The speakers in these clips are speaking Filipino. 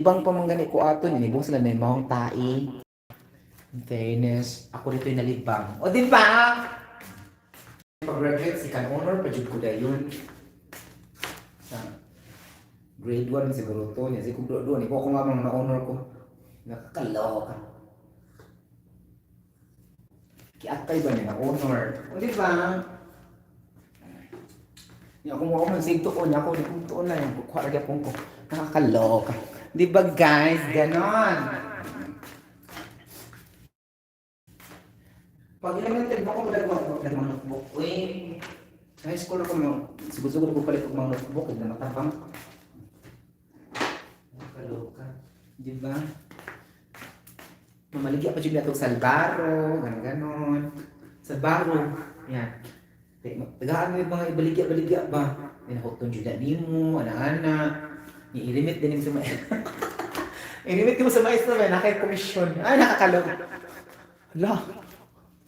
Ibang pamanggani ko ato, nilibong sila na yung mahong tai. In fairness, ako dito yung nalibang. O di ba? Pag-graduate, si kan honor, pa-jud ko dayon. Sa grade 1 siguro to niya. Siguro doon, ikaw ko nga mga na-honor ko. Nakakaloka. Kiatay ba niya na-honor? O di ba? Yung kung ako mag-save ko niya, ako kung tuon na yung kukuha lagi akong ko. Nakakaloka. Di ba guys? Ganon. Pag elementary ba ako nagmang notebook? High school ako siguro ko palit mga notebook na matapang. Nakakaloka. Di ba? Mamaligya pa dyan natin sa baro, ganon. Sa baro. Yan. Tagaan mo yung mga ibaligya ba? Pinahutong dyan mo, ana-ana. I-limit din sa maestro. I-limit mo sa maestro ba? Naka-commission. Ay, nakakaloka. Hala.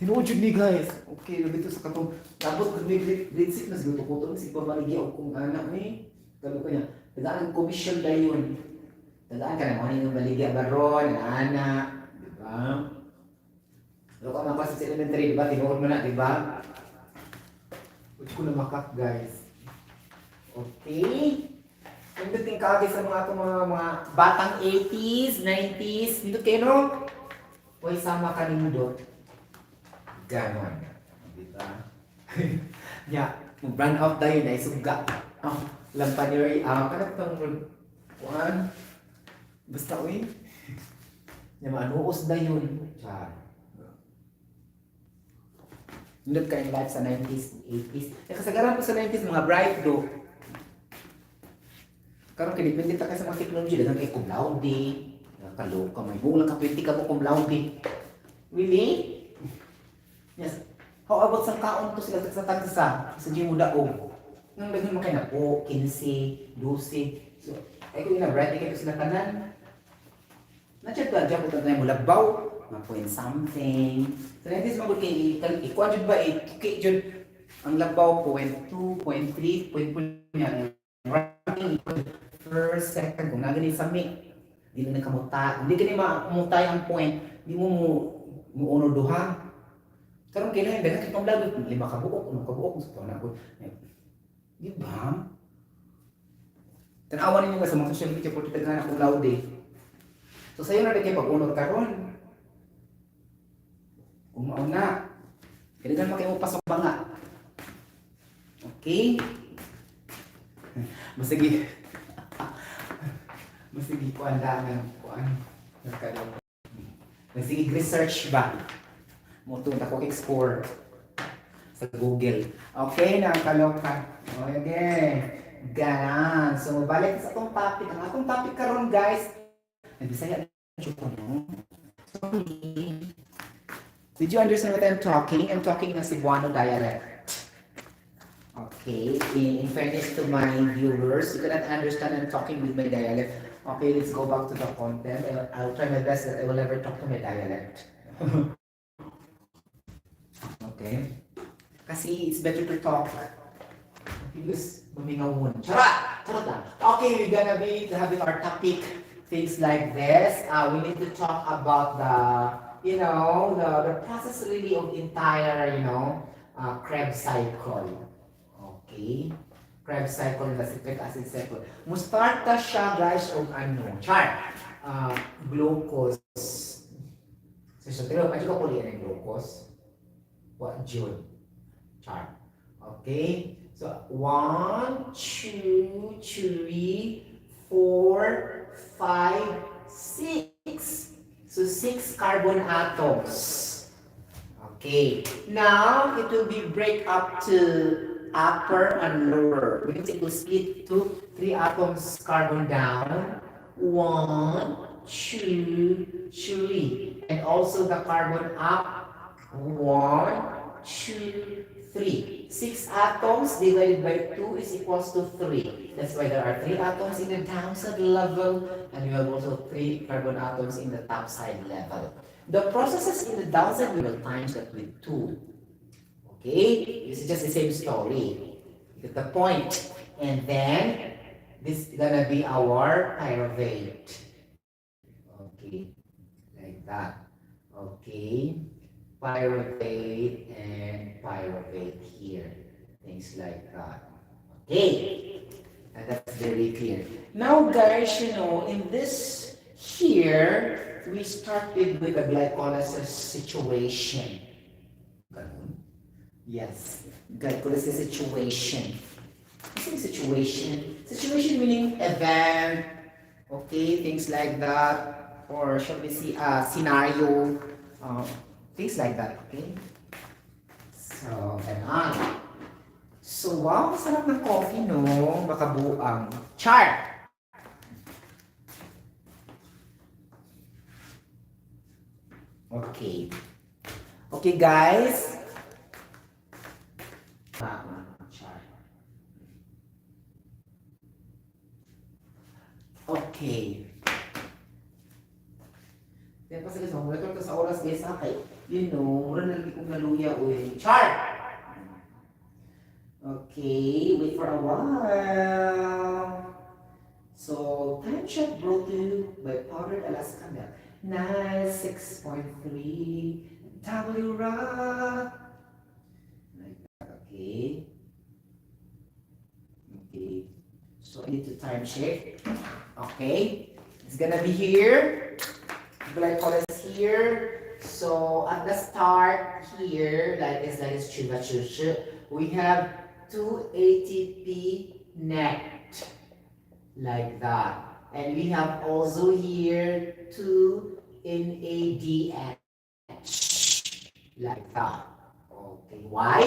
Tinuod yun ni guys. Okay, labito sa katong. Tapos, grade 6 na siguro ko ito. Sige pa maligya o kung anak eh. Kalo ko niya. Tagaan commission na yun. Tagaan ka na. Ano yung maligya baron, anak. Diba? Pero kung mapasok sa elementary, diba? Tinuod mo na, diba? Huwag ko na makak, guys. Okay. Pindutin ka sa mga batang 80s, 90s. Pindut kayo, no? Huwag sama ka nindot. Ganon. Diba? Yeah. Mag-run out tayo na isuga. Oh, lampanyoy. Kanap itong kuhaan. Basta, uy. Yung mga nuos na yun. Char. Nindot ka in life sa 90s, 80s. Kasagaran po sa 90s, mga bright do. Karon kinipindi ta kay sa mga technology daghang kay cum laude. Nakaloka may buong lang ka 20 ka mo cum laude. Really? Yes. How about sa kaon to sila sa tagsa sa gym mo daog. Nang daghan man kay na po 15, 12. So ay ko ina bright kay sila tanan. Na-check ba jud ko tanan mo labaw, mga point something. So this magud kay ikuan jud ba kay jud ang labaw 0.2, 0.3, 0.4 niya. First, second, kung nagani sa mic, hindi na nakamuta, hindi gani mamutay ang point, hindi mo uno duha. Karon kailangan daghan kitong vlog, 5 ka buok, 6 ka buok, sa taon ako. Di ba? Tanawan ninyo sa mga social media po daghan akong loud eh. So sayo na daghan pag-unod karon. Kung mauna, kailangan makimo pasok ba nga. Okay? Masigi kuan dangan kuan nagkalo. Masigi research ba? Mo tun ta ko explore sa Google. Okay na kaloka. Okay. Ganan. So mabalik sa atong topic. Ang atong topic karon guys. Nagbisaya jud ko no. Sorry. Did you understand what I'm talking? I'm talking in a Cebuano dialect. Okay, in fairness to my viewers, you cannot understand I'm talking with my dialect. Okay, let's go back to the content. I'll try my best that I will never talk to my dialect. Okay? Kasi it's better to talk. Because mamingawon. Charot! Charot lang. Okay, we're gonna be having our topic, things like this. We need to talk about the process really of entire, Krebs cycle. Okay. Krebs cycle na citric acid cycle. Mustart ka siya guys og glucose. So pero pa ko puli ang glucose. What June? Char. Okay. So 1 2 3 4 5 6. So 6 carbon atoms. Okay. Now it will be break up to upper and lower. Because it will split to 3 atoms carbon down. 1, 2, 3. And also the carbon up. 1, 2, 3. 6 atoms divided by 2 is equals to 3. That's why there are 3 atoms in the downside level and you have also 3 carbon atoms in the topside level. The processes in the downside we will times that with 2. Okay, this is just the same story. Get the point. And then, this is gonna be our pyruvate. that. Okay, pyruvate and pyruvate here, things like that. Okay, and that's very clear. Now guys, in this here, we started with the glycolysis situation. Ganun? Yes, glycolysis situation. What's situation? Situation meaning event, okay, things like that, or shall we see scenario, things like that, okay? So, ganon. So, wow, sarap ng coffee, no? Makabuo ang chart. Okay. Okay, guys. Chart. Okay. Yan pa sa guys, monitor ka sa oras guys ha, kay, mura na lagi kong naluya o yung chart. Okay, wait for a while. So, time check brought to you by powdered Alaska milk. Nice 6.3 W rock. Like that, okay. Okay. So, I need to time check. Okay. It's gonna be here. Glycolysis here. So, at the start here, like this, we have 2 ATP net, like that. And we have also here 2 NADH, like that. Okay, why?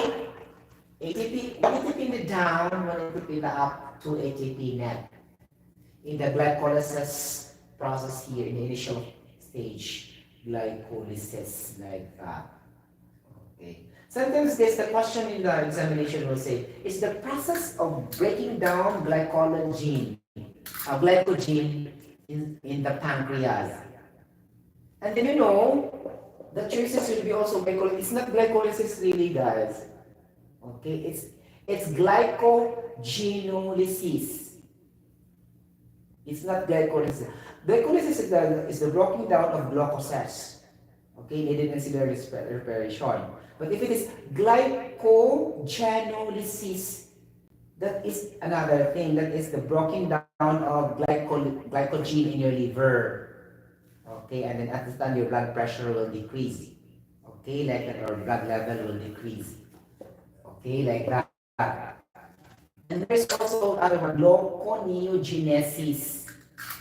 ATP, one ATP in the down, one ATP in the up, 2 ATP net. In the glycolysis process here, in the initial stage, glycolysis, like that. Okay. Sometimes there's the question in the examination will say, is the process of breaking down glycogen in the pancreas. And then the choices will be also glycolysis. It's not glycolysis really, guys. Okay, it's glycogenolysis. It's not glycolysis. Glycolysis is the breaking down of glucoses. Okay, needed ancillary respiration. But if it is glycogenolysis, that is another thing. That is the breaking down of glycogen in your liver. Okay, and then at the time your blood pressure will decrease. Okay, like that, or blood level will decrease. Okay, like that. And there's also other one, gluconeogenesis.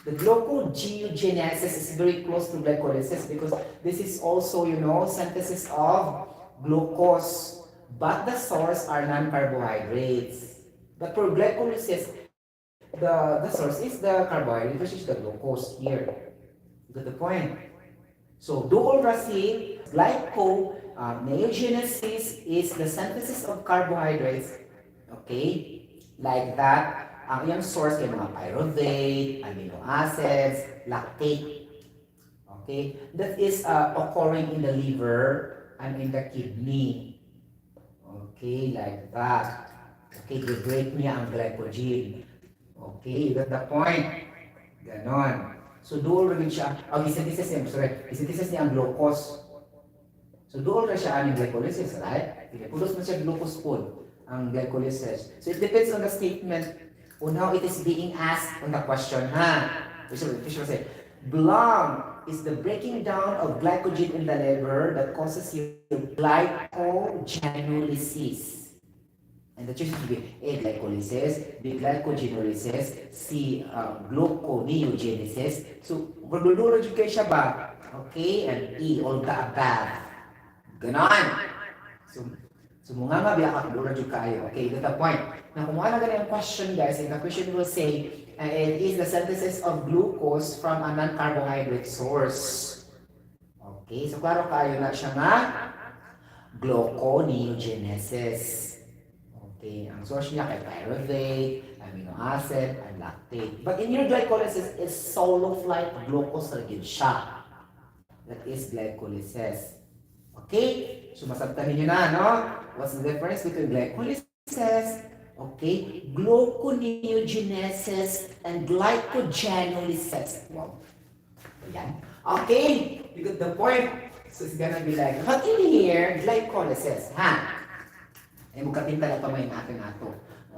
The gluconeogenesis is very close to glycolysis because this is also, synthesis of glucose. But the source are non-carbohydrates. But for glycolysis, the source is the carbohydrate, which is the glucose here. You got the point? So, dual-racine glyconeogenesis is the synthesis of carbohydrates. Okay? Like that. Ang iyang source ay mga pyruvate, amino acids, lactate. Okay? That is occurring in the liver and in the kidney. Okay, like that. Okay, i-break niya ang glycogen. Okay, you got the point. Ganon. So, dual rin siya. Isynthesis niya ang glucose. So, dual rin siya ang glycolysis, right? Produce mo siya glucose food, ang glycolysis. So, it depends on the statement on how it is being asked on the question, ha? Fish will say, belong is the breaking down of glycogen in the liver that causes you glycogenolysis. And the choices will be A, glycolysis, B, glycogenolysis, C, gluconeogenesis. So, magduduro dyan kayo siya ba? Okay, and E, all the above. Ganon. So mga nga biya ka, magduduro dyan kayo. Okay, that's the point. Now, kung wala ganun yung question, guys, and the question will say, it is the synthesis of glucose from a non-carbohydrate source. Okay, so klaro kayo na siya nga, gluconeogenesis. Okay, ang source niya kay pyruvate, amino acid, and lactate. But in your glycolysis, is solo-flight glucose rin siya. That is glycolysis. Okay? So masabtahin nyo na, no? What's the difference between glycolysis, okay, gluconeogenesis, and glycogenolysis? Wow. Ayan. Okay, you got the point. So it's gonna be like, but in here, glycolysis, ha? Ay, magkapinta na pa may natin ato.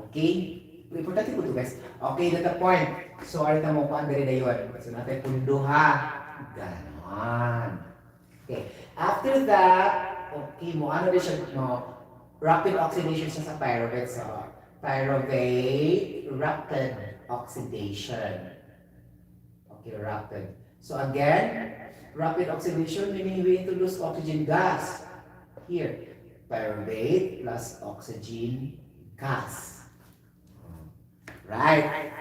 Okay? Importante po ito, guys. Okay, that's the point. So, arita mo kung andari na yun. So, natin pundo, ha? Ganon. Okay. After that, okay mo, ano din siya, no? Rapid oxidation siya sa pyruvate. So, pyruvate, rapid oxidation. Okay, rapid. So again, rapid oxidation meaning we introduce oxygen gas. Here, pyruvate plus oxygen gas. Right.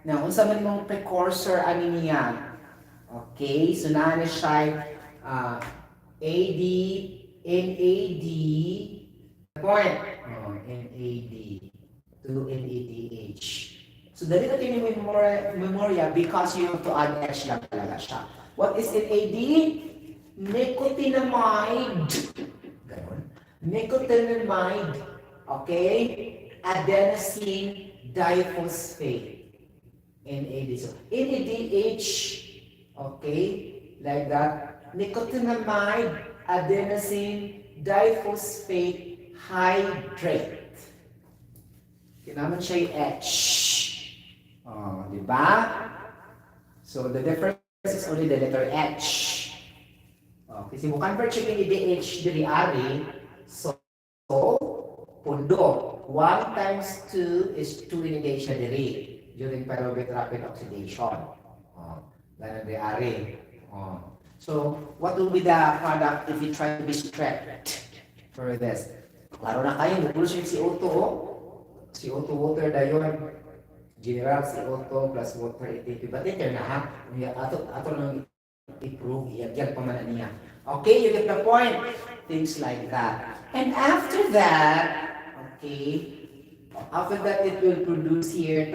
Now, kung sa man mong precursor, ano niya? Okay, so na siya AD, NAD, point, NAD to NADH. So, dali natin yung memorya because you have to add H lang talaga siya. What is NAD? Nicotinamide. Ganon. Nicotinamide. Okay? Adenosine Triphosphate. NAD. So, NADH. Okay? Like that. Nicotinamide Adenosine Triphosphate Hydrate. Kinaman siya yung H. Oh, di ba? So, the difference is only the letter H. Oh, kasi mo convert siya yung DH dili ari. So, pundo. 1 times 2 is 2 in the siya dili during pyruvate rapid oxidation. Oh, ganun di ari. Oh. So, what will be the product if you try to be strict for this? Klaro na kayo, nag-produce yung CO2, oh. CO2 water na yun. General CO2 plus water ATP. But later na ha, ato nang i-prove, i-agyan pa man niya. Okay, you get the point? Things like that. And after that, okay, after that it will produce here,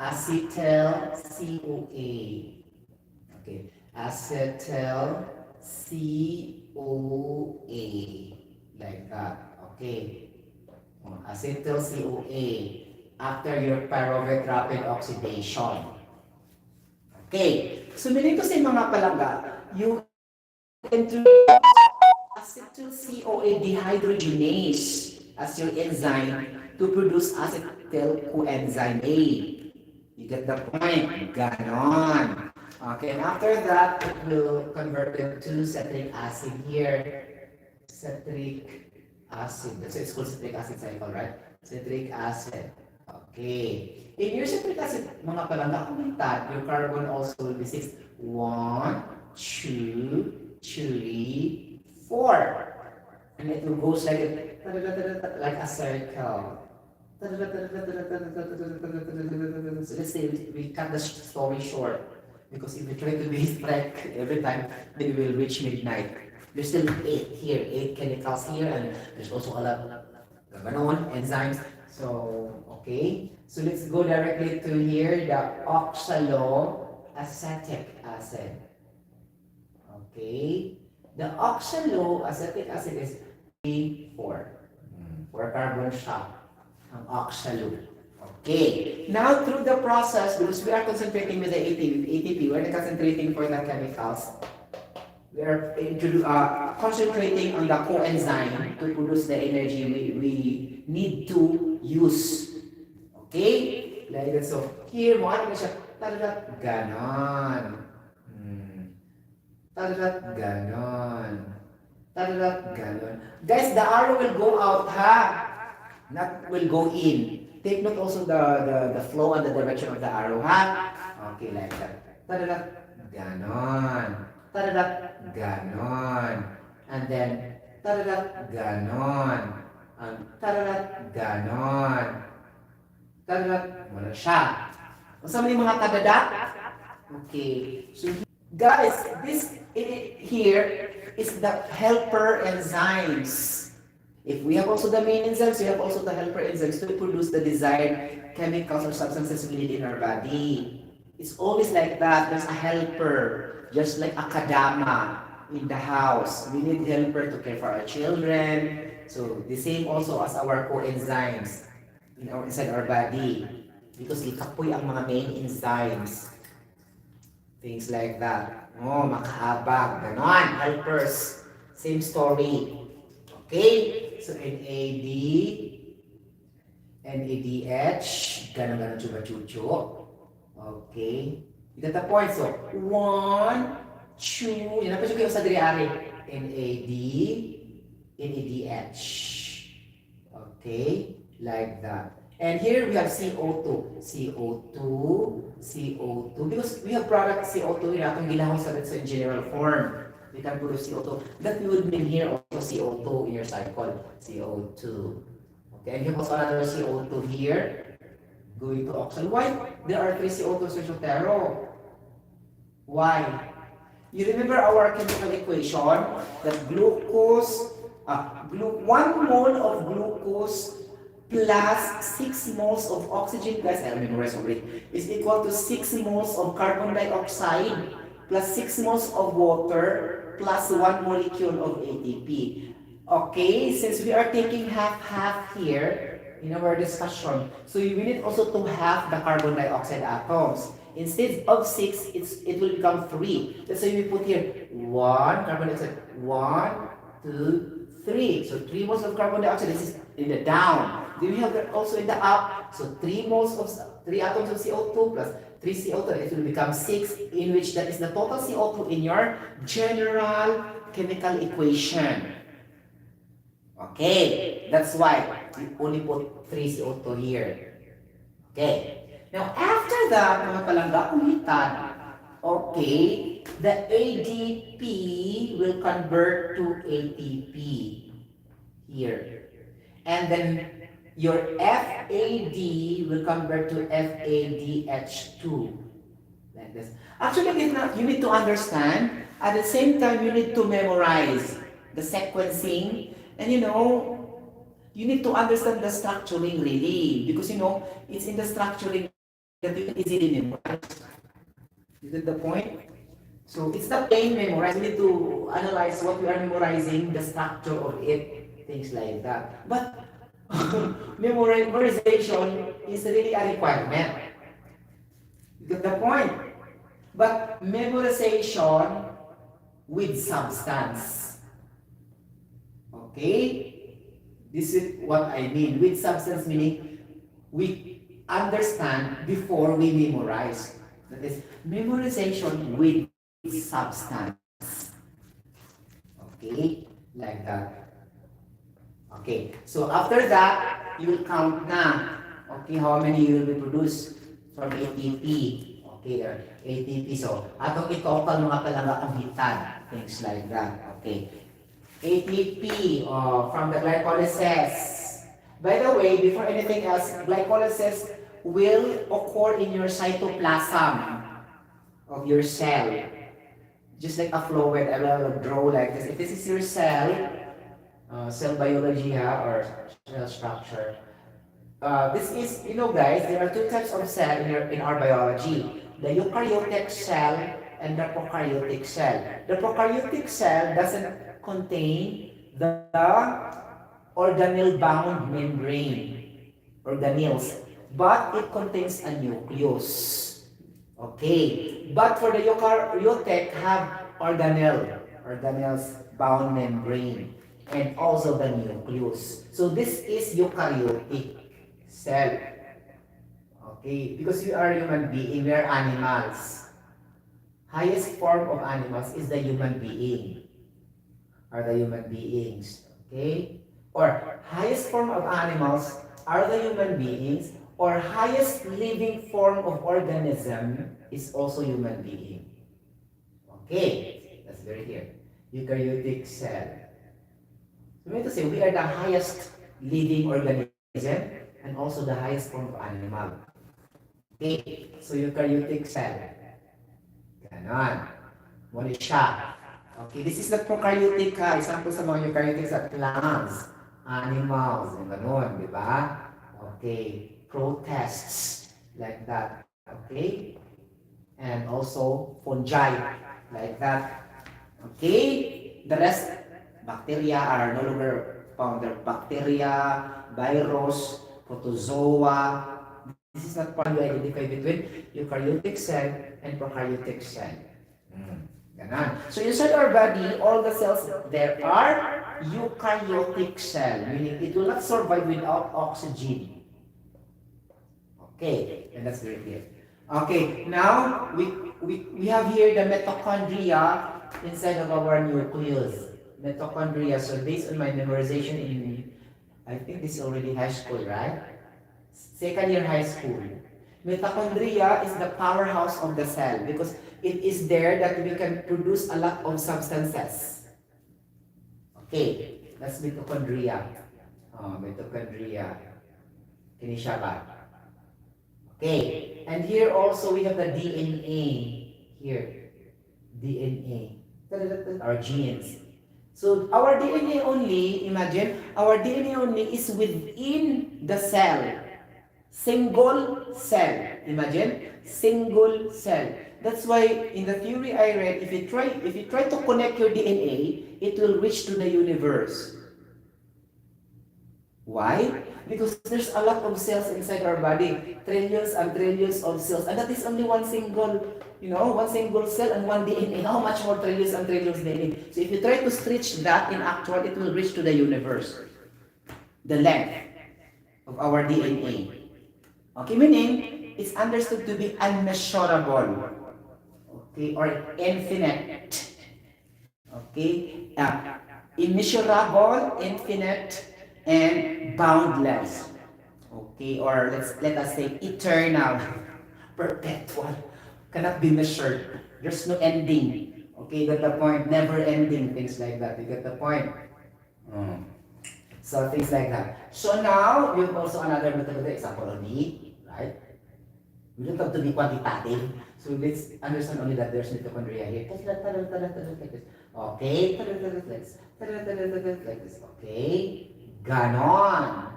acetyl CoA. Okay, acetyl CoA. Like that. Okay. Acetyl CoA after your pyruvate rapid oxidation. Okay. So, meaning to say mga palangga, you introduce acetyl CoA dehydrogenase as your enzyme to produce acetyl coenzyme A. You get the point? Ganon. Okay, and after that, it will convert into citric acid here. Citric acid. That's why it's called citric acid cycle, right? Citric acid. Okay. In your citric acid, mga palangga, kumitat, your carbon also will be 6. 1, 2, 3, 4. And it will go like a circle. So let's say we cut the story short. Because if we try to be strict every time, then we will reach midnight. There's still 8 here, 8 chemicals here, and there's also a lot of enzymes. So, okay. So let's go directly to here, the oxaloacetic acid. Okay. The oxaloacetic acid is 4. 4 carbon siya, ang oxalo. Okay. Now, through the process, because we are concentrating with the ATP, we're not concentrating for the chemicals. We are concentrating on the coenzyme to produce the energy we need to use. Okay? Like that. So, here, mo ano siya? Tadadat, ganon. Tadadat, ganon. Tadadat, ganon. Guys, the arrow will go out, ha? Not will go in. Take note also the flow and the direction of the arrow, ha? Okay, like that. Tadadat, ganon. Tadadat, ganon. And then, tadadat, ganon. Tadadat, ganon. Tadadat, wala siya. Kung saan yung mga tadadat? Okay. So, guys, this here is the helper enzymes. If we have also the main enzymes, we have also the helper enzymes to produce the desired chemicals or substances we need in our body. It's always like that. There's a helper, just like a kadama in the house. We need helper to care for our children. So the same also as our coenzymes inside our body. Because ikapoy ang mga main enzymes. Things like that. Oh, makahabag. Ganon. Helpers. Same story. Okay? So, NADH. Ganon-ganon chuba-chucho. Okay? You got the point. So, 1, 2. Yan na pa siya kayo sa diri-ari. NADH. Okay? Like that. And here we have CO2. CO2. Because we have product CO2 in atong ginahon sa in general form. We can produce CO2. That would mean here also CO2 in your cycle. CO2. Okay, and you have also another CO2 here. Going to oxygen. Why? There are 3 CO2s in Sotero. Why? You remember our chemical equation that glucose, 1 mole of glucose plus 6 moles of oxygen gas, I memorize already, is equal to 6 moles of carbon dioxide plus 6 moles of water plus 1 molecule of ATP. Okay, since we are taking half-half here in our discussion, so we need also to half the carbon dioxide atoms. Instead of 6, it will become 3. That's why we put here 1 carbon dioxide, 1, 2, 3. So 3 moles of carbon dioxide, this is in the down. Then we have that also in the up. So 3 atoms of CO2 plus 3 CO2, it will become 6, in which that is the total CO2 in your general chemical equation. Okay, that's why we only put 3 CO2 here. Okay. Now, after that, mga palangga ulitan, okay, the ADP will convert to ATP here. And then your FAD will convert to FADH2. Like this. Actually, you need to understand. At the same time, you need to memorize the sequencing. And you need to understand the structuring really. Because it's in the structuring that you can easily memorize. You get the point? So it's not plain memorize. We need to analyze what we are memorizing, the structure of it, things like that. But memorization is really a requirement. You get the point? But memorization with substance. Okay? This is what I mean. With substance meaning we understand before we memorize. That is memorization with substance. Okay? Like that. Okay. So after that, you will count na. Okay, how many you will produce from ATP. Okay, ATP. So, atong i-total mga talaga ang hitan. Things like that. Okay. ATP from the glycolysis. By the way, before anything else, glycolysis will occur in your cytoplasm of your cell. Just like a fluid, I will draw like this. If this is your cell, cell biology or cell structure, this is, guys, there are 2 types of cell in our biology. The eukaryotic cell and the prokaryotic cell. The prokaryotic cell doesn't contain the organelle-bound membrane, organelles, but it contains a nucleus. Okay, but for the eukaryotic have organelles-bound membrane, and also the nucleus. So this is eukaryotic cell. Okay, because we are human being, we are animals. Highest form of animals is the human being, are the human beings. Okay, or highest form of animals are the human beings, or highest living form of organism is also human being. Okay, that's very clear. Eukaryotic cell. So we mean to say we are the highest living organism and also the highest form of animal. Okay, so eukaryotic cell. Ganon. Muna siya. Okay, this is the prokaryotic example sa mga eukaryotic sa plants, animals, yung ganon, di ba? Okay, protists, like that. Okay? And also fungi, like that. Okay? The rest, bacteria are no longer found there. Bacteria, virus, protozoa, This is not part you identify between eukaryotic cell and prokaryotic cell. Ganon. So inside our body, all the cells there are eukaryotic cell, meaning it will not survive without oxygen. Okay, and that's very clear. Okay, now we have here the mitochondria inside of our nucleus. Mitochondria. So based on my memorization in, I think this is already high school, right? Second year high school. Mitochondria is the powerhouse of the cell because it is there that we can produce a lot of substances. Okay, that's mitochondria. Mitochondria. Kinishabat. Okay, and here also we have the DNA. Here, DNA. Our genes. So our DNA only, imagine, our DNA only is within the cell. Single cell. Imagine, single cell. That's why in the theory I read, if you try to connect your DNA, it will reach to the universe. Why? Because there's a lot of cells inside our body, trillions and trillions of cells, and that is only one single, one single cell and one DNA. How much more trillions and trillions DNA? So if you try to stretch that in actual, it will reach to the universe. The length of our DNA. Okay, meaning it's understood to be unmeasurable. Okay, or infinite. Okay, immeasurable, infinite, and boundless. Okay, or let us say eternal, perpetual, cannot be measured. There's no ending. Okay, you got the point. Never ending, things like that. You get the point. So things like that. So now we have also another methodology example on meat, right? We don't have to be quantitative. So let's understand only that there's mitochondria here. Like this. Okay, like this. Okay. Ganon.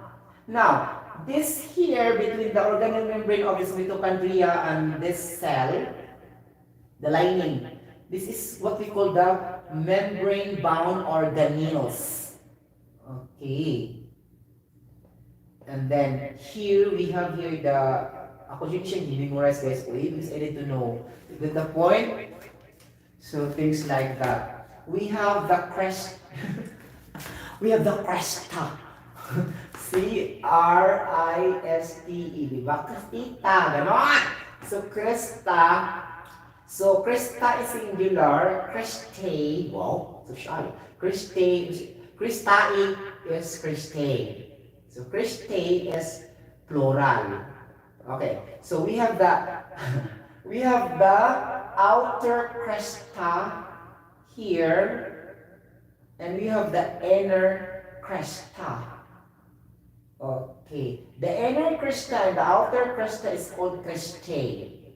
Now, this here between the organelle membrane of this mitochondria and this cell, the lining, this is what we call the membrane-bound organelles. Okay. And then here we have here the, ako yun siya memorize guys, because I need to know. With the point, so things like that. We have the crest. We have the cresta. C-R-I-S-T-E. Diba? Cresta. Ganon. So, cresta. So, cresta is singular. Crestae. Wow. So, shy. Crestae. Crestae is crestae. So, crestae is plural. Okay. So, we have the outer cresta here. And we have the inner cresta. Okay. The inner cresta and the outer cresta is called crestae.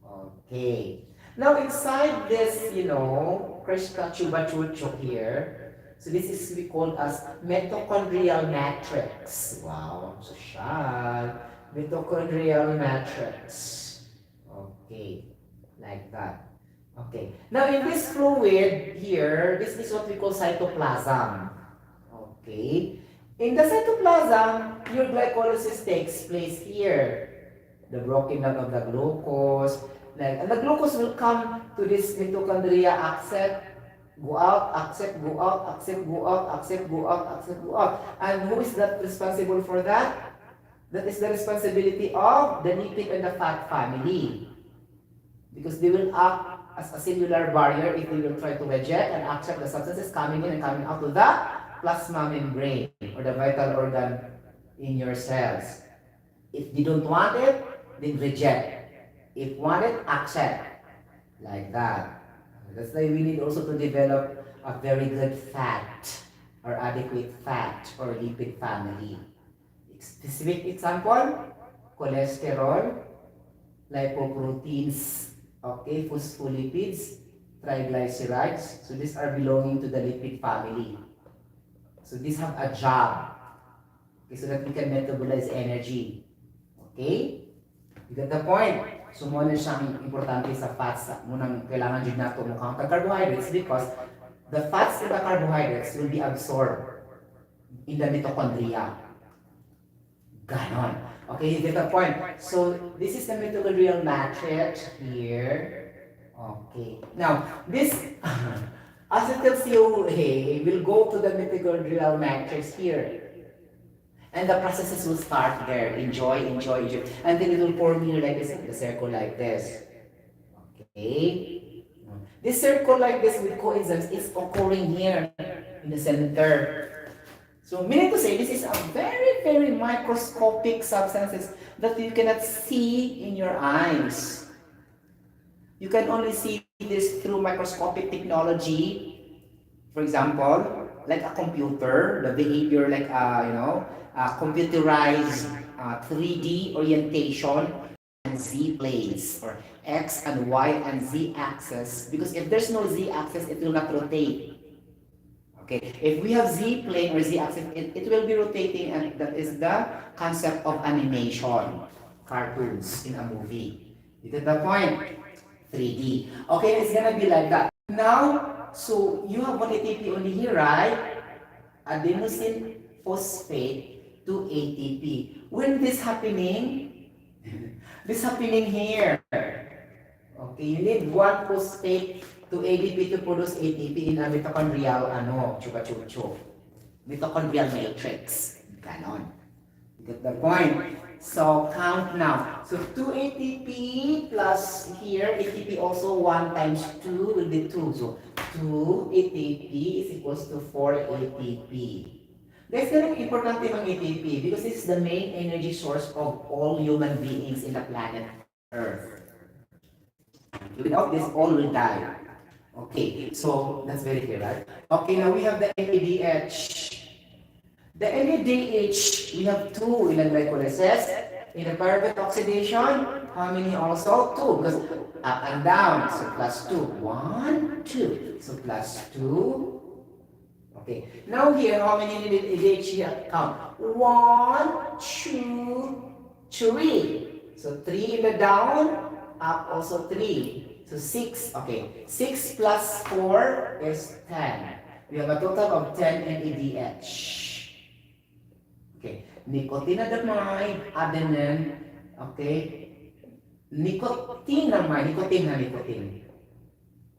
Okay. Now inside this, cresta chuba-chucho here, so this is we call as mitochondrial matrix. Wow, so shy. Mitochondrial matrix. Okay. Like that. Okay. Now in this fluid here, this is what we call cytoplasm. Okay. In the cytoplasm, your glycolysis takes place here. The broken down of the glucose. And the glucose will come to this mitochondria, accept, go out, accept, go out, accept, go out, accept, go out, accept, go out. And who is that responsible for that? That is the responsibility of the lipid and the fat family. Because they will act as a cellular barrier if they will try to reject and accept the substances coming in and coming out to the plasma membrane or the vital organ in your cells. If they don't want it, then reject. If want it, accept. Like that. That's why we need also to develop a very good fat or adequate fat or lipid family. Specific example, cholesterol, lipoproteins, okay, phospholipids, triglycerides. So these are belonging to the lipid family. So these have a job, okay, so that we can metabolize energy. Okay? You get the point? So muna siyang importante sa fats. Munang kailangan din nato mukhang carbohydrates because the fats and the carbohydrates will be absorbed in the mitochondria. Ganon. Okay, you get the point. So this is the mitochondrial matrix here. Okay. Now, this acetyl-CoA will go to the mitochondrial matrix here. And the processes will start there. Enjoy, enjoy, enjoy. And then it will form here like this, the circle like this. Okay? This circle like this with coenzymes is occurring here in the center. So meaning to say, this is a very, very microscopic substances that you cannot see in your eyes. You can only see this through microscopic technology. For example, like a computer, the behavior like computerized 3D orientation and Z planes or X and Y and Z axis. Because if there's no Z axis, it will not rotate. Okay, if we have Z plane or Z axis, it will be rotating, and that is the concept of animation, cartoons in a movie. You get the point? 3D. Okay, it's gonna be like that. Now, so you have one ATP only here, right? Adenosine phosphate to ATP. When this happening? This happening here. Okay, you need one phosphate to ADP to produce ATP in a mitochondrial chupa-chucho. Mitochondrial matrix. Ganon. You get the point? So count now. So 2 ATP plus here, ATP also 1 times 2 will be 2. So 2 ATP is equals to 4 ATP. That's very important yung ATP because this is the main energy source of all human beings in the planet Earth. Without this, all will die. Okay, so that's very clear, right? Okay, now we have the NADH. The NADH, we have 2 in the glycolysis. In the pyruvate oxidation, how many also? 2, because up and down, so plus 2. 1, 2. So plus 2. Okay, now here, how many NADH here? Count. 1, 2, 3. So 3 in the down, up also 3. So 6. Okay, 6 plus 4 is 10. We have a total of 10 NADH. Okay, nicotinamide, adenine, okay, nicotine.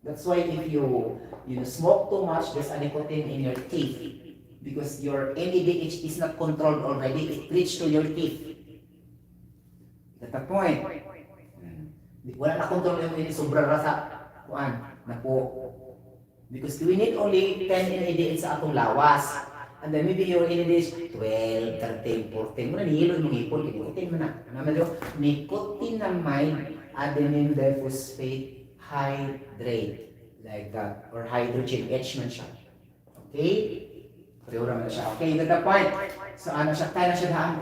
That's why if you smoke too much, there's a nicotine in your teeth because your NADH is not controlled already. It reached to your teeth. That's the point. Wala na control yung sobra rasa. Kuan, napo. Because we need only 10 NADH sa atong lawas. And then maybe your NADH 12, 13, 14. Muna nihilo yung ipon. Nicotine mo na. Nicotinamide adenine diphosphate hydrate. Like that. Or hydrogen H man siya. Okay? Pareho naman siya. Okay, you got the point. So ano siya? Kaya na siya daan.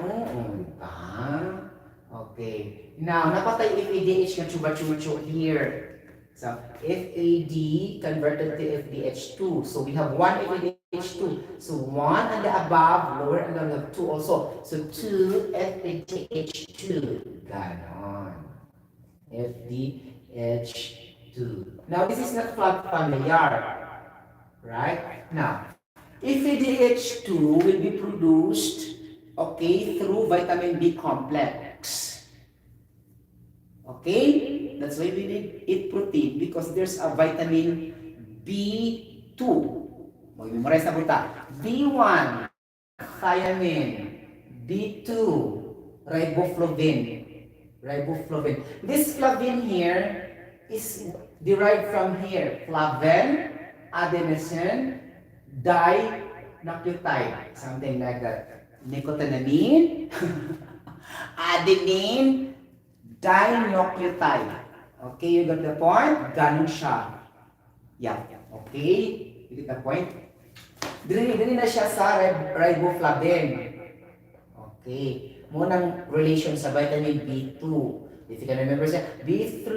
Okay. Now, napatay FADH na chuba-chucho here. So, FAD converted to FDH2. So, we have 1 FADH2. So, 1 and the above, lower and then we have 2 also. So, 2 FADH2. Ganon. FDH2. Now, this is not familiar. Right? Now, FADH2 will be produced, okay, through vitamin B complex. Okay? That's why we need eat protein because there's a vitamin B2. Mag-memorize na punta. B1, thiamine. B2, riboflavin. This flavin here is derived from here. Flavin, adenosine, dinucleotide. Something like that. Nicotinamide, adenine, dinucleotide. Okay, you got the point? Ganun siya. Yeah. Okay? You get the point? Dili na siya sa riboflavin. Okay. Munang relation sa vitamin B2. If you can remember siya, B3,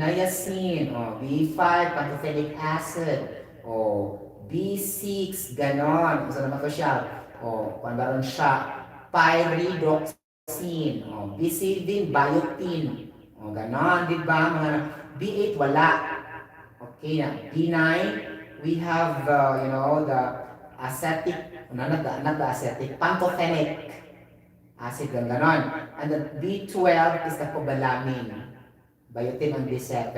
niacin, B5, pantothenic acid, B6, ganon. Gusto naman ko siya. Kung baron siya, pyridoxine, B7, biotin, ganon, di ba? Mga B8, wala. Okay, B9, we have, the acetic, not the acetic, pantothenic. Acid lang ganon. And the B12 is the cobalamin. Biotin ang B7.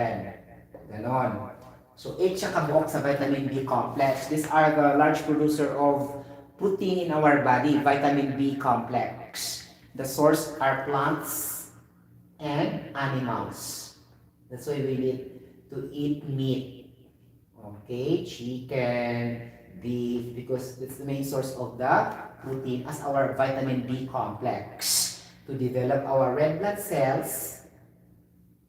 Ganon. So 8 siya kabuok sa vitamin B complex. These are the large producer of protein in our body, vitamin B complex. The source are plants and animals. That's why we need to eat meat. Okay, chicken, beef, because it's the main source of the protein as our vitamin B complex to develop our red blood cells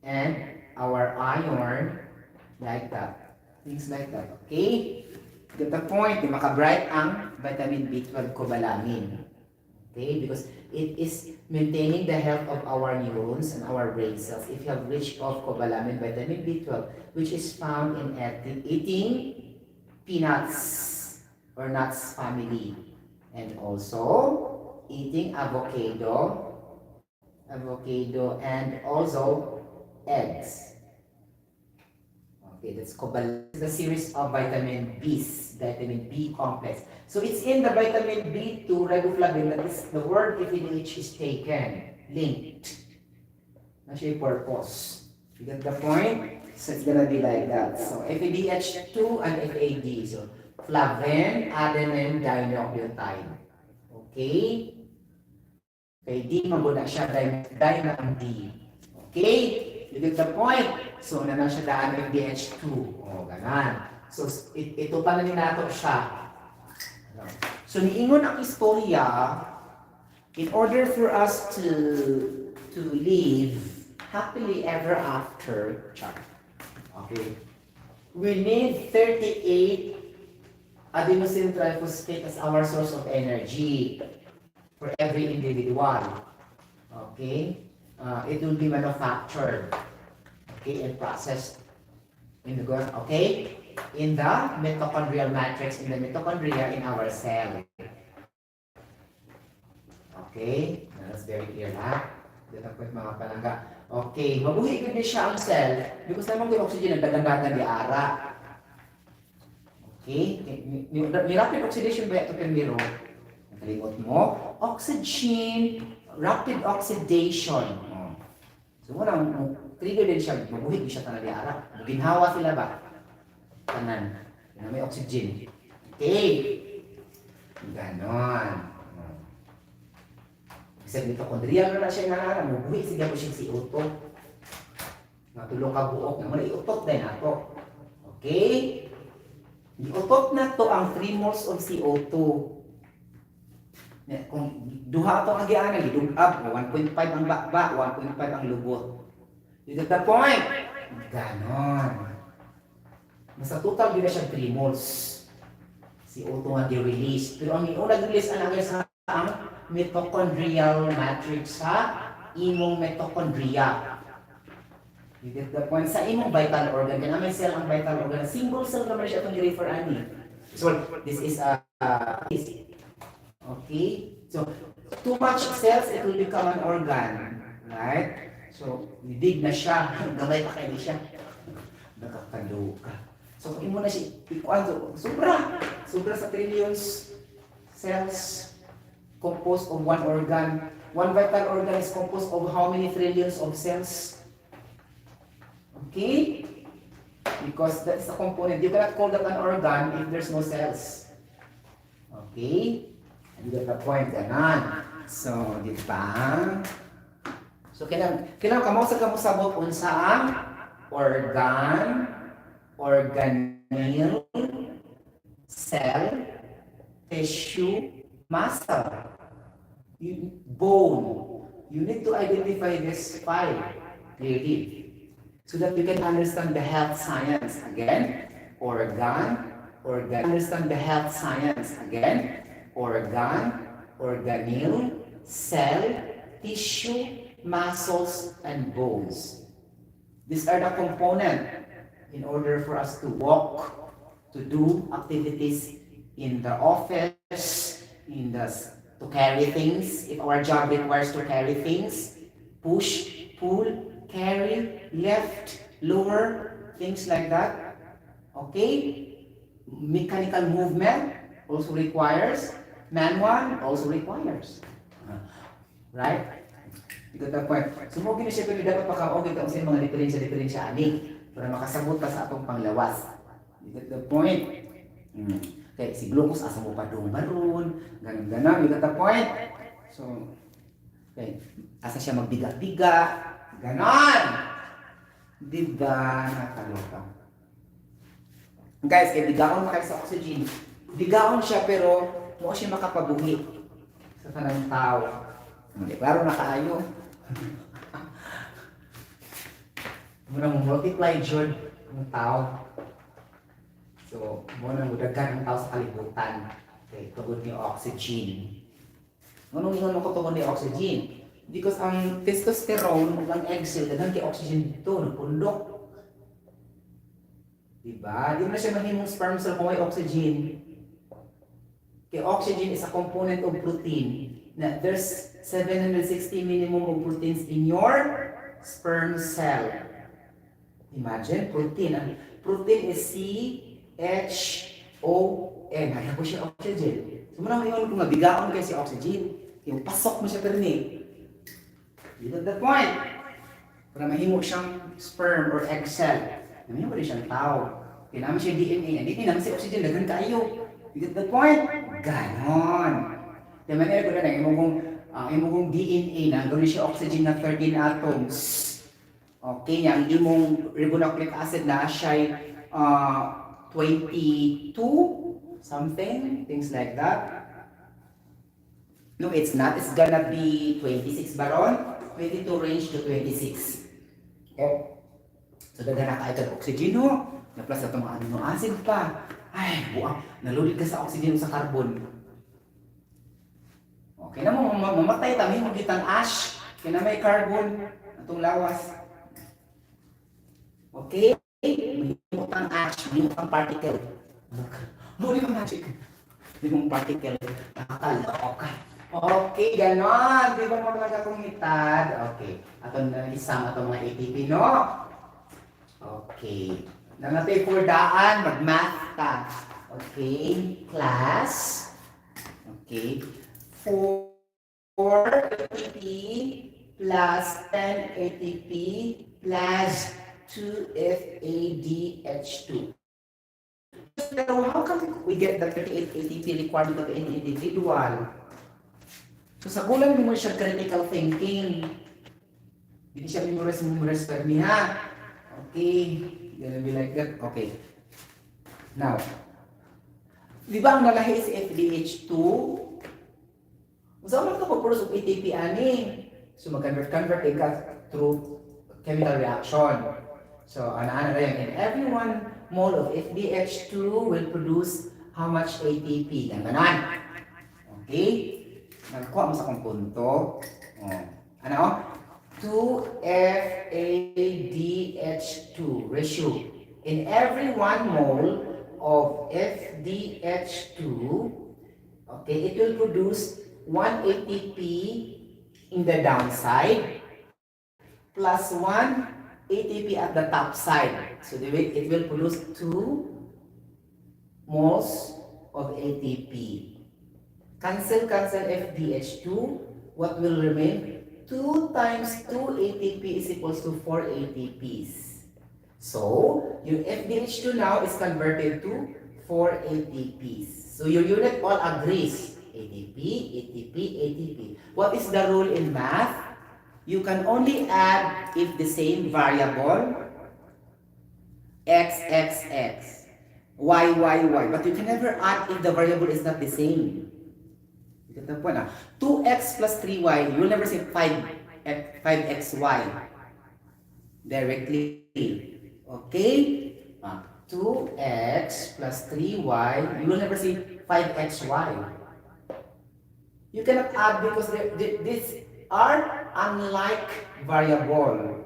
and our iron, like that. Things like that. Okay? Get the point? Yung maka-bright ang vitamin B12 cobalamin. Okay? Because it is maintaining the health of our neurons and our brain cells. If you have rich of cobalamin, vitamin B12, which is found in eating peanuts or nuts family. And also eating avocado and also eggs. Okay, that's the series of vitamin B's, vitamin B complex. So it's in the vitamin B2 riboflavin that is the word FADH is taken, linked. That's your purpose. You get the point? So it's gonna be like that. So FADH2 and FAD. So flavin, adenine, dinucleotide. Okay? Okay, D maguna siya, di na ang D. Okay? You get the point? So, na siya daan FDH2. O, ganan. So, ito pa na nato siya. So, niingon ang istorya, in order for us to live happily ever after, okay, we need 38 adenosine triphosphate as our source of energy for every individual. Okay? It will be manufactured, okay, and processed in the mitochondrial matrix, in the mitochondria in our cell. Okay, that's very clear na. Dito po mga palangga. Okay, mabuhi ko din siya ang cell because naman yung oxygen nagdagandagan di ara. Okay, may rapid oxidation ba ito primero? Nakalimot mo, oxygen, rapid oxidation. So muna, trigger din siya, mabuhig din siya tanan di ara. Ginhawa sila ba? Tanan, na may oxygen. Okay. Ganon. Kasi mitochondria na siya nga, mabuhig siya po siya si CO2. Matulong ka buok, naman iutot din nato. Okay? Iutot na to ang 3 moles of CO2. Kung duha ito ang agianan, idugab, 1.5 ang bakba, 1.5 ang lubot. You get the point? Ganon. Basta total din na siya 3 moles. CO2 nga di-release. Pero ang iunang release ang sa ang mitochondrial matrix sa imong mitochondria. You get the point? Sa imong vital organ, kaya may cell ang vital organ. Single cell naman siya itong i-refer ani. So, this is a okay? So, too much cells, it will become an organ. Right? So, dig na siya. Gamay pa kayo siya. Nakakaluka. So, kung mo na siya, sobra sa trillions cells composed of one organ. One vital organ is composed of how many trillions of cells? Okay? Because that's the component. You cannot call that an organ if there's no cells. Okay? You get the point, ganon. So, di ba? So, kailangan ka mo sabot unsa ang organ, organelle, cell, tissue, muscle, bone. You need to identify this 5 clearly so that you can understand the health science again. Understand the health science again. Organ, organelle, cell, tissue, muscles, and bones. These are the components in order for us to walk, to do activities in the office, to carry things, if our job requires to carry things, push, pull, carry, lift, lower, things like that. Okay? Mechanical movement also requires. Manual also requires. Right? You got the point. So, mo gina siya pero dapat makaogit ang sa mga diferensya ani para makasabot pa sa atong panglawas. You got the point? Kaya si glucose asa mo pa dong baron, ganun-ganun. You got the point? So, okay. Asa siya magbiga-biga, ganon! Diba? Nakakaloka. Guys, kaya bigaon na kayo sa oxygen. Bigaon siya pero mo siya makapabuhi sa tanang tao. Klaro na kaayo. Muna mo multiply jud ng tao. So, muna mo daghan ang tao sa kalibutan. Okay, tugod ni oxygen. Anong ingon mo ko tugod ni oxygen? Because ang testosterone, ang egg cell, daghan kay oxygen dito, nagpundok. Diba? Di mo na siya mahimong sperm cell kung may oxygen. Kaya oxygen is a component of protein. Na there's 760 minimum of proteins in your sperm cell. Imagine, protein. Ang protein is CHON. Haya po siya oxygen. So muna ngayon kung mabigaon kayo si oxygen, yung pasok mo siya perni. You got the point? Para mahimo siyang sperm or egg cell. Mahimo rin siyang tao. Kailangan siya DNA. Hindi naman si oxygen, dagan kayo. You get the point? Ganon. Kaya manila ko na imong DNA na gawin siya oxygen na 13 atoms. Okay, yung imong ribonucleic acid na siya 22 something, things like that. No, it's not. It's gonna be 26 baron. 22 range to 26. Okay. So daghan na kayo oxygen no. Na plus atong mga amino acid pa. Ay, buang. Nalulit ka sa oxygen sa carbon. Okay na mo, mamatay tami mo gitang ash. Kaya na may carbon. Atong lawas. Okay? May mutang ash, may mutang particle. Muli pa magic. May mutang particle. Nakakaloka. Okay, ganon. Di ba mo talaga kumitad? Okay. Atong isang atong mga ATP, no? Okay. Nangatay for daan, mag-math ka. Okay. Class. Okay. 4 ATP plus 10 ATP plus 2 FADH2. Pero how come we get the 38 ATP required of any individual? So sa gulang mo siya critical thinking. Hindi siya memorize per niya. Okay. Gonna be like that. Okay. Now, di ba ang nalahi si FDH2? Saan lang ito pag-produce of ATP ani? So mag-convert ka through chemical reaction. So ano rin, in every 1 mole of FDH2 will produce how much ATP? Ganganan. Okay? Nagkuha mo sa kong punto. Ano? 2FADH2 ratio. In every 1 mole of FDH2, okay, it will produce 1 ATP in the downside plus 1 ATP at the top side. So it will produce 2 moles of ATP. Cancel FDH2. What will remain? 2 times 2 ATP is equals to 4 ATPs. So, your FDH2 now is converted to 4 ATPs. So, your unit all agrees. ATP, ATP, ATP. What is the rule in math? You can only add if the same variable, X, X, X, Y, Y, Y. But you can never add if the variable is not the same. 2x plus 3y, you will never say 5xy directly. Okay? 2x plus 3y, you will never say 5xy. You cannot add because these are unlike variable.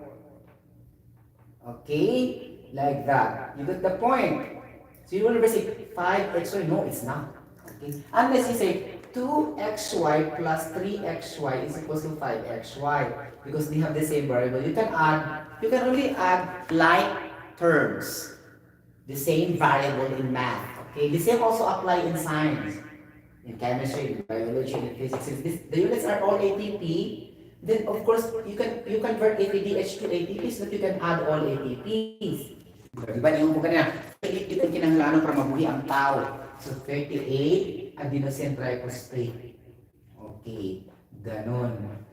Okay? Like that. You get the point. So you will never say 5xy. No, it's not. Okay? Unless you say 2xy plus 3xy is equals to 5xy because they have the same variable. You can only add like terms, the same variable in math. Okay, the same also apply in science. in chemistry, in biology, in physics. Since the units are all ATP, then of course you convert ATDH to ATP so that you can add all ATPs. Diba yung mga ganyan? 38 yung kinahanglan para mabuhi ang tao. So 38 adenosine triphosphate. Okay, ganon.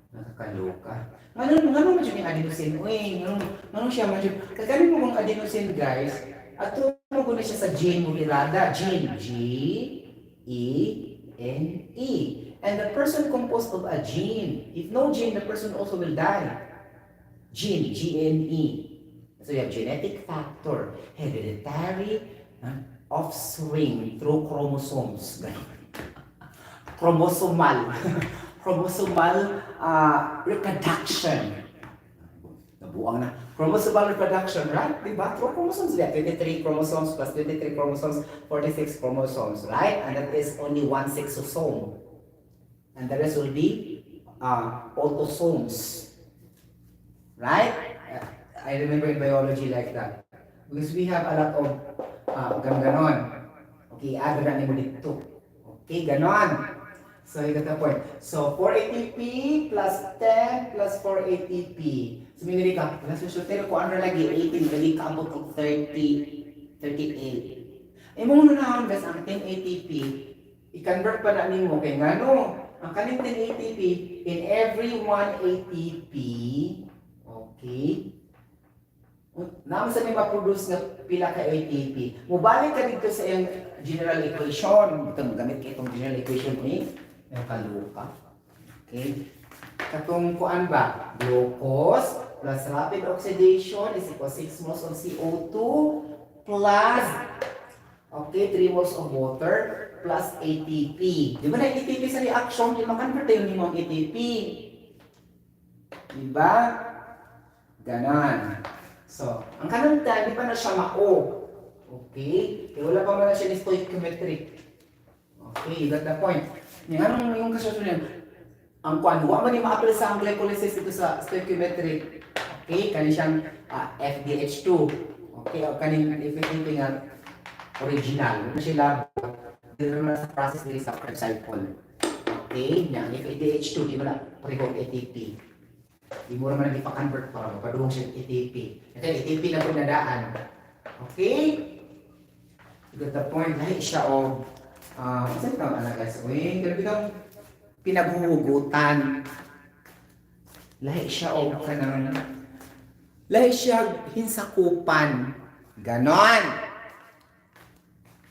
Nakakaloka. Ano man yung adenosine? Uy, ano siya man yung... Kakanin mo mga adenosine, guys. At mo na siya sa gene mo irada. Gene. G-E-N-E. And the person composed of a gene. If no gene, the person also will die. Gene. G-N-E. So you have genetic factor, hereditary, offspring through chromosomes. Chromosomal. Chromosomal reproduction. Nabuang na. Chromosomal reproduction, right? Diba? Through chromosomes. We have 23 chromosomes plus 23 chromosomes, 46 chromosomes, right? And that is only one sexosome. And the rest will be autosomes. Right? I remember in biology like that. Because we have a lot of ganon. Okay, add na mo dito. Okay, ganon. So you got the point. So 4 ATP plus 10 plus 4 ATP. So minili ka, Engr.Sotero ko ano lagi 18, dali ka abot og 30, 38. Eh mo na guys, ang 10 ATP, i-convert pa na nimo kay ngano, ang kaning 10 ATP in every 1 ATP, okay? Naman sa may ma-produce nga pila ka ATP. Mubalik ka dito sa iyang general equation. Ito, gamit ka itong general equation ni nakaluka. Okay? Katong kuan ba? Glucose plus rapid oxidation is equal 6 moles of CO2 plus 3 moles of water plus ATP. Di ba na ATP sa reaction? Di makonvert tayo ni mong ATP. Di ba? Ganon. So, ang kanang time, di pa na siya mao. Okay? Kaya wala pa man na siya ni stoichiometric. Okay, you got the point. Yung kasunod ang kuan, wa man ni ma-apply sa ang glycolysis dito sa stoichiometric. Okay, kani siyang FDH2. Okay, o kaning effective nga original. Ano sila? Dito naman sa process nila sa Krebs cycle. Okay, yan. FDH2, di ba na? Parehong ATP. Di mo naman nag-ipa-convert para mapadung siya ATP. Ito yung ATP na pinadaan. Okay? You got the point. Lahi siya o... saan ka mga guys? Uy, grabe kang pinaguhugutan. Lahi siya o kanang... Lahi siya hinsakupan. Ganon!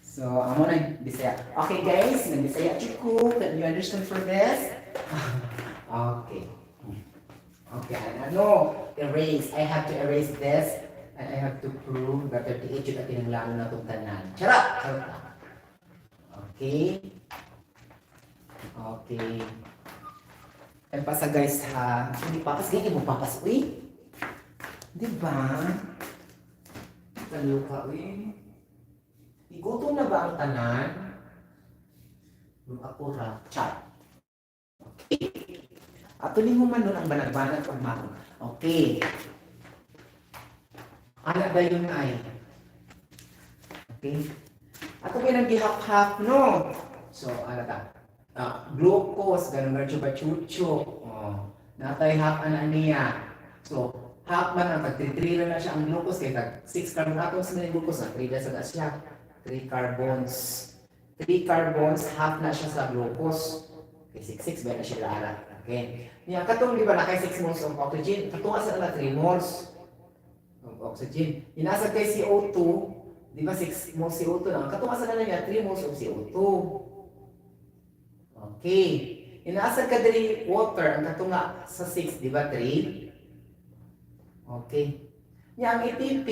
So, amo na Bisaya. Okay guys, nag-Bisaya chuko. Can you understand for this? Okay. Okay, erase. I have to erase this and I have to prove that 38 yung kinanglaan na itong tanan. Charot! Okay. Okay. Ay pasa guys ha. Hindi papas. Ganyan mo papas. Uy. Diba? Taluka. Uy. Igutom na ba ang tanan? Yung ako ra. Chat. Okay. At tuloy mo man nun ang banag-banag pag maon. Okay. Ano ba yun ay? Okay. At kung nag-hap-hap, no? So, ano ta? Glucose, ganun chupa-chucho. Natay hap niya. So, hap man ang pag-3 na siya ang glucose. Kaya 6 carbon atoms na yung glucose. 3 na sa siya. 3 carbons. 3 carbons, half na siya sa glucose. Okay, 6 ba na siya lara? Okay. Niya katong di ba na kay 6 moles of oxygen, katong asa na 3 moles of oxygen. Inasa kay CO2, di ba 6 moles CO2 lang. Katong asa na niya 3 moles of CO2. Okay. Inasa ka diri water ang katong nga sa 6, di ba 3? Okay. Niya ang ATP.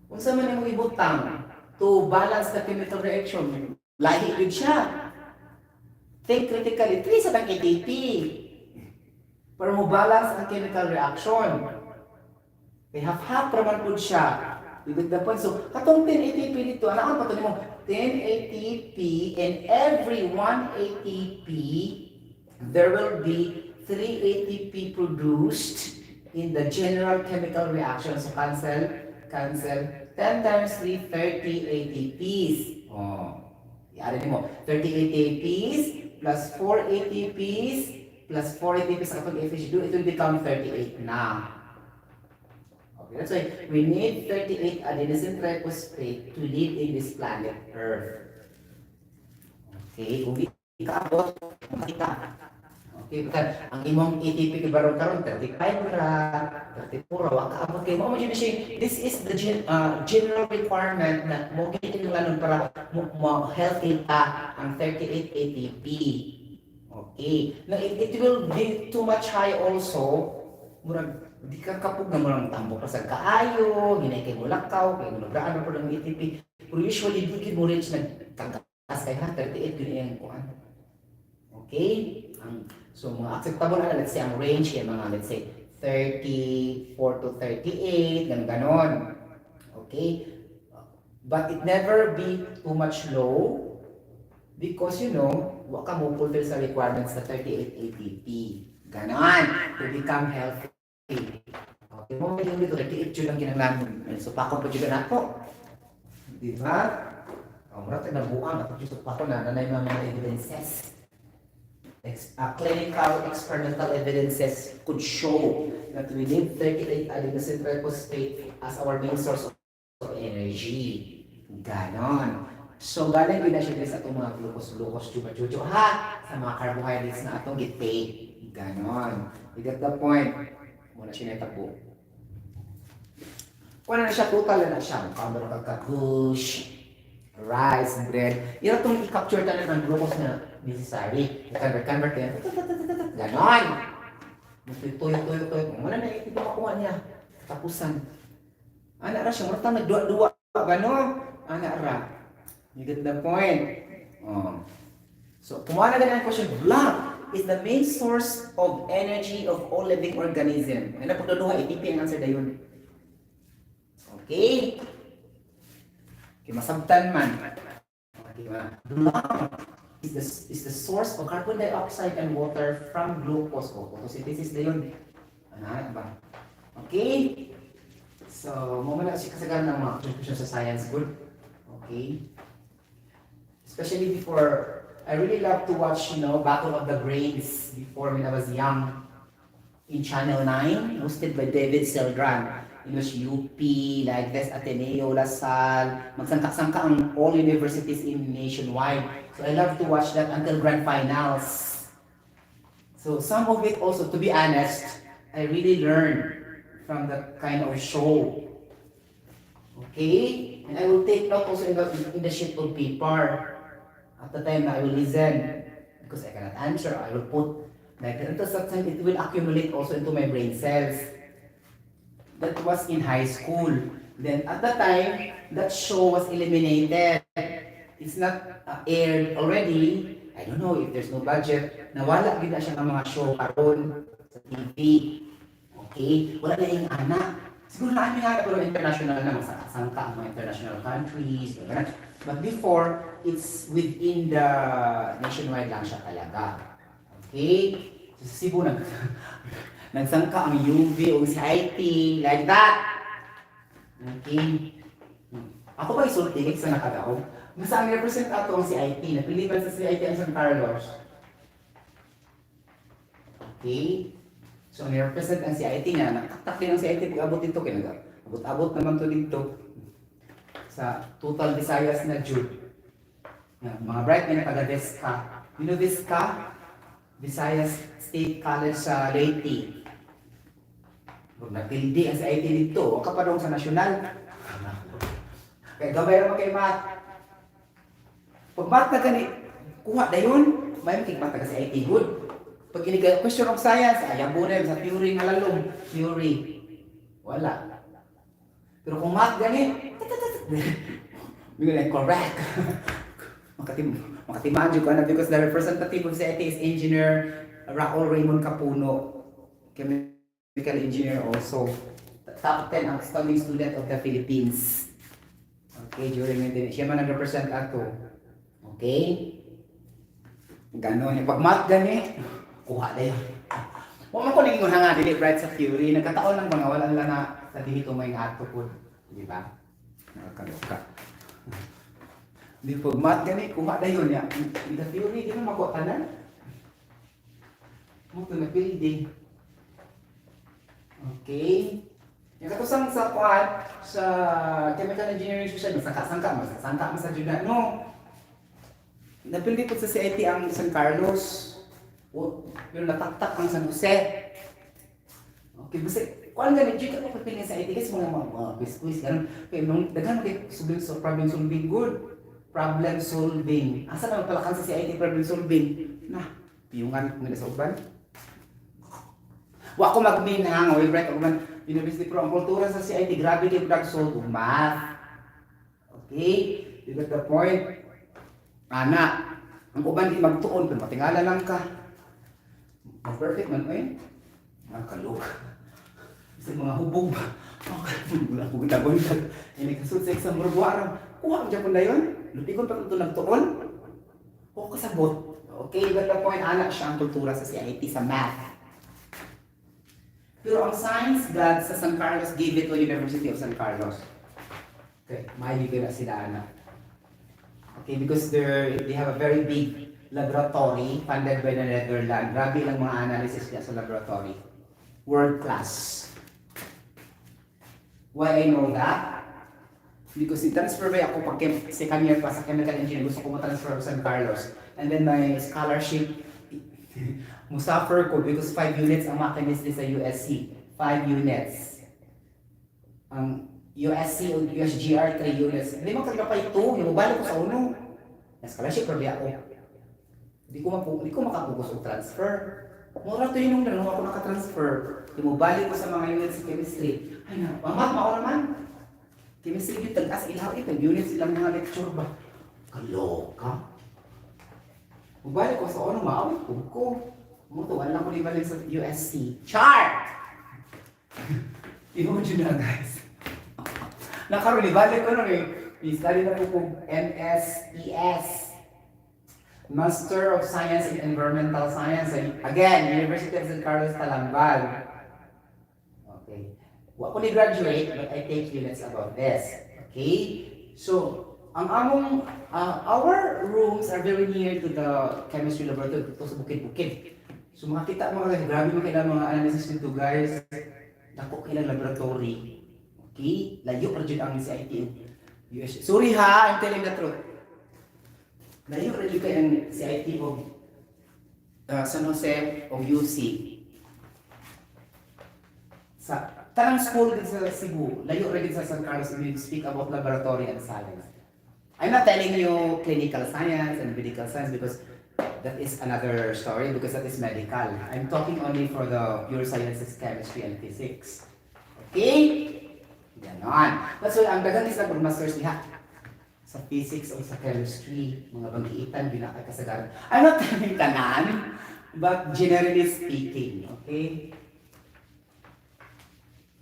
Unsa man imong ibutang to balance the chemical reaction? Lahi gud siya. Think critically, 3 sa tang ATP. Para mo balance ang chemical reaction. Kaya half-half naman po siya. With the point. So, katong 10 ATP dito, ano ang patuloy mo? 10 ATP, and every 1 ATP, there will be 3 ATP produced in the general chemical reaction. So, cancel. 10 times 3, 30 ATPs. Oh. I-add mo, 30 ATPs plus 4 ATPs plus 4 ATPs kapag FHD, it will become 38 na. Okay, that's why we need 38 adenosine triphosphate to live in this planet Earth. Okay, kung di ka abot, makita. Okay, because ang imong ATP karon karon 35 ra, 34 ra, wa ka abot kay mo mo siya. This is the general requirement na mo kinahanglan para mo healthy ka ang 38 ATP. Okay. Now it will be too much high also. Murag di ka kapug na murang tambo pa sa kaayo, ginay kay mo lakaw, kay mo nagraan pa ng ATP. Pero usually di gid mo reach nagtagas kay ha 38 yun yung kuan. Okay? So mga acceptable na let's say ang range kay mga let's say 34 to 38, ganon. Okay? But it never be too much low because wa ka mo fulfill sa requirements sa 38 ATP. Ganon. To become healthy. Okay, mo yung dito 38 yun ang kinahanglan. So pakon pa jud nato. Di ba? Mura tayo nabuang at yung pa ko na nanay mga evidences. Clinical experimental evidences could show that we need 38 adenosine triphosphate as our main source of energy. Ganon. So, galing yun na siya sa itong mga glucose, chupa-chucho, ha? Sa mga carbohydrates na itong gitay. Ganon. You get the point? Muna siya naitabo. Kung na siya, total na siya. Kamera kagkagush, rice, bread. Yan itong i-capture tayo ng glucose na necessary. Convert yan. Ganon. Tuyo. Muna na ito makuha niya. Tapusan. Anak ra siya. Muna nagduwa-duwa. Ganon. Anak ra. You get the point? So, kumuha na ganyan ang question. Blood is the main source of energy of all living organisms. Ano po doon? ATP ang answer na yun. Okay? Okay, masabtan man. Okay, blood is the source of carbon dioxide and water from glucose. Photosynthesis na yun. Ano ba? Okay? So, mamala kasi kasagan ng mga contribution sa science. Good? Okay? Especially before, I really love to watch, Battle of the Brains before when I was young in Channel 9, hosted by David Seldran. It was UP, like this, Ateneo, Lasal, magsangka-sangka ang all universities in nationwide. So I love to watch that until grand finals. So some of it also, to be honest, I really learned from that kind of show. Okay? And I will take note also in the sheet of paper. At the time I will listen, because I cannot answer, I will put, like, until such time it will accumulate also into my brain cells. That was in high school. Then at the time, that show was eliminated. It's not aired already. I don't know if there's no budget. Nawala din na siya ng mga show karon sa TV. Okay? Wala na yung anak. Siguro na kami nga, pero international na, masasangka ang mga international countries. But before, it's within the nationwide lang siya talaga. Okay? So, sa Cebu, nagsangka ang UV o si IT, like that. Okay? Ako ba isulti sa nakadaog? Basta ang represent ato ang si IT, napilipan sa si IT ang San Carlos. Okay? So, ni-represent ang si IT niya, nakatak din ang si IT pag-abot dito, kaya abot-abot naman to dito sa total Visayas na Jude. Mga bright men taga-Visca. Visca? Visayas State College sa Leyte. Huwag nagtildi ang si IT dito, huwag ka pa doon sa nasyonal. Kaya gabay naman kay Matt. Pag Matt na ganit, kuha na yun, may makikmat taga si IT good. Pag iniga question of science, ayaw bunin sa theory nga lalong. Theory. Wala. Pero kung math ganit, bigla correct. Makatimaan ko na because the representative of the is engineer Raul Raymond Capuno, chemical engineer also. Top 10 outstanding student of the Philippines. Okay, during the siya man nag-represent ato. Okay? Ganon. Pag math ganit, kuha na yun. Huwag mo ko nang nga dili bright sa theory. Nagkataon lang mga wala lang na sa dito may nga ato po. Di ba? Nakakaloka. Di pag math gani, kuha na yun ya. The theory, di mo makuha tanan. Mo to na building. Okay. Yung katusang sa kuan sa chemical engineering siya, masangka-sangka mo sa Juna, no? Napili po sa CIT ang San Carlos. O, yung nataktak ang San Jose. Okay, basta, kuan ganit, dito ko pipili sa CIT kasi mga quiz-quiz, ganun. Kaya nung daghan kayo problem solving good. Problem solving. Asa naman palakan sa CIT problem solving? Na, piyungan kung sa uban. Wa ko mag-minhang, o right, o man, University Pro, ang kultura sa CIT, grabe kayo nag-solve math. Okay? You got the point? Ana, ang uban di magtuon, pero matingala lang ka. Perfect man, eh? Ang kalog. Kasi mga hubog ba? Wala ko gitagod. Ini kasud sa exam buwaro. Kuha ang Japon na yun. Lupikon pa ito nagtuon. O kasabot. Okay, you got the point? Anak siya ang kultura sa CIT, sa math. Pero ang science god sa San Carlos gave it to University of San Carlos. Okay, mahilig na sila anak. Okay, because they have a very big laboratory funded by the Netherlands. Grabe lang mga analysis niya sa laboratory. World class. Why I know that? Because i-transfer ba ako pag second year pa sa chemical engineering, gusto ko ma-transfer sa San Carlos. And then my scholarship, musaffer ko because 5 units ang makinist sa USC. 5 units. Ang USC o USGR 3 units. Hindi mo talaga pa ito. Yung balik ko sa uno. Yung scholarship pero di ako. Hindi ko makapugos o transfer. Mura to yun nung ako nakatransfer. Yung balik ko sa mga units sa chemistry. Ay na, mamat mo ako naman. Chemistry yung tag-as ilaw ito. Units ilang mga lecture ba? Kaloka. Mubalik ko sa uno, maawit ko. Mutuan lang ko di balik sa USC. Chart! Imagine na guys. Nakaroon, ibalik ko nun eh. I-study na po MSES. Master of Science in Environmental Science. Again, University of San Carlos, Talambal. Okay. Wa ko ni-graduate, but I take units about this. Okay? So, ang among, our rooms are very near to the chemistry laboratory. Ito sa bukid-bukid. So makita mga guys, grabe mo kailang mga analysis nito guys. Dako kailang laboratory. Okay? Layo pa dyan ang CIT. Sorry ha, I'm telling the truth. Layo pa dyan kayo ang CIT of San Jose of UC. Sa tanang school din sa Cebu, layo rin sa San Carlos when you speak about laboratory and science. I'm not telling you clinical science and medical science because that is another story because that is medical. I'm talking only for the pure sciences, chemistry, and physics. Okay? Ganon. That's why ang dagang is nag-masters niya sa physics o sa chemistry, mga banggiitan, binakakasagaran. I'm not telling tanan, but generally speaking. Okay?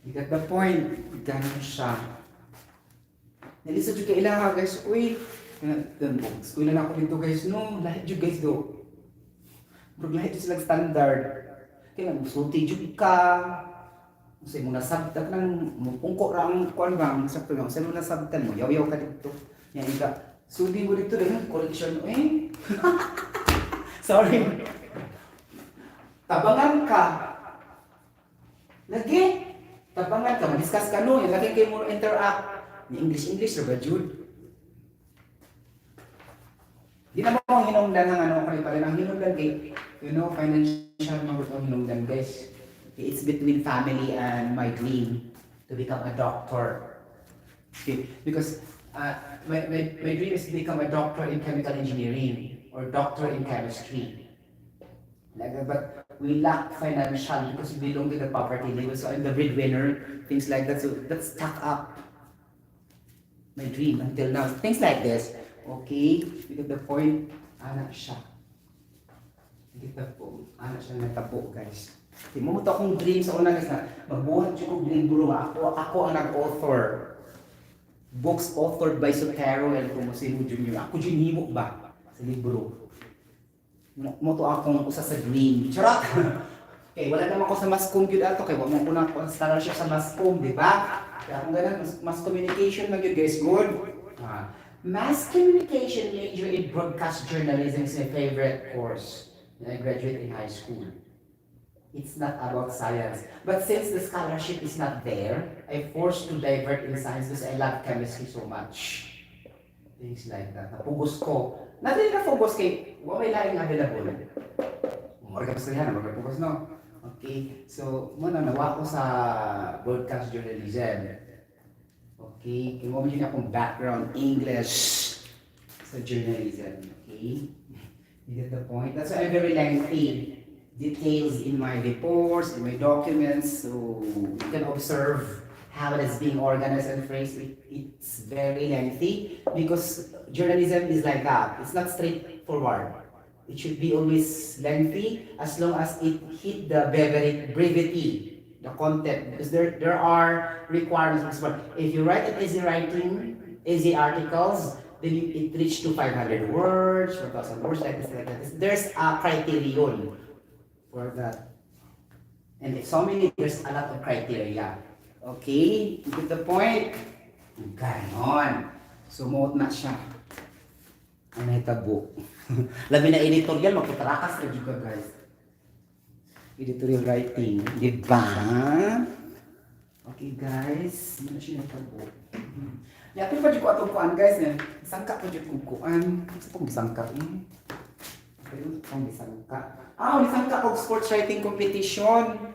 You get the point? Ganon siya. Nalisod yung kailangan guys. Uy, school na ako dito guys. No, lahat yung guys do. Bro, lahat yung silang standard. Kaya musulti yung ka. Kasi mo nasabtan ng mupungko rang kuan bang sakto lang. Kasi mo nasabtan mo, yaw-yaw ka dito. Yan ika. Sudi mo dito dahil collection. Eh. Sorry. Tabangan ka. Lagi. Tabangan ka. Madiscuss ka no. Yung lagi kayo mo interact. English, ba Jude? Di naman ako ang hinungdan ng ano kayo pala. Ang hinungdan kay, financial mga ang hinungdan guys. It's between family and my dream to become a doctor. Okay, because my dream is to become a doctor in chemical engineering or doctor in chemistry. But we lack financial because we belong to the poverty level. So I'm the breadwinner, things like that. So that's stuck up. My dream until now. Things like this. Okay? You get the point? Anak siya. You get the point? Anak siya nagtapo, guys. Timuto akong dream sa una guys na magbuhat siya kong libro. Ako ang nag-author. Books authored by Sotero and Nepomuceno Jr. Ako ginimo ba sa libro? Muto akong usa sa dream. Charot! Okay, wala naman ako sa mass comm yun ato. Kaya wala mo na ako ang scholarship sa mass comm, di ba? Kaya kung ganun, mass communication lang yun guys, good. Mass communication major in broadcast journalism is my favorite course when I graduated in high school. It's not about science. But since the scholarship is not there, I'm forced to divert in science because I love chemistry so much. Things like that. Napugos ko. Natin na focus kay may laing available. Morgan gusto yan, morgan focus no. Okay, so muna nawa ko sa broadcast journalism. Okay, kaya mo yun akong background English sa journalism. Okay, you get the point? That's why I'm very lengthy. Details in my reports, in my documents, so you can observe how it is being organized and phrased. It's very lengthy because journalism is like that. It's not straightforward. It should be always lengthy as long as it hit the brevity, the content. Because there are requirements. But if you write an easy writing, easy articles, then it reach to 500 words, 1,000 words, like this, like that. There's a criterion for that. And if so many, there's a lot of criteria. Okay? You get the point? Ganon. Sumuot na siya. Ano hitabo? Labi na editorial, magputarakas na juga guys. Editorial writing. Diba? Okay guys. Ano siya hitabo? Yakin pa dyan ko atong kuan guys. Sangka pa dyan kong kuan. Sa pong bisangka eh. Pero pong bisangka. Nisangka og sports writing competition.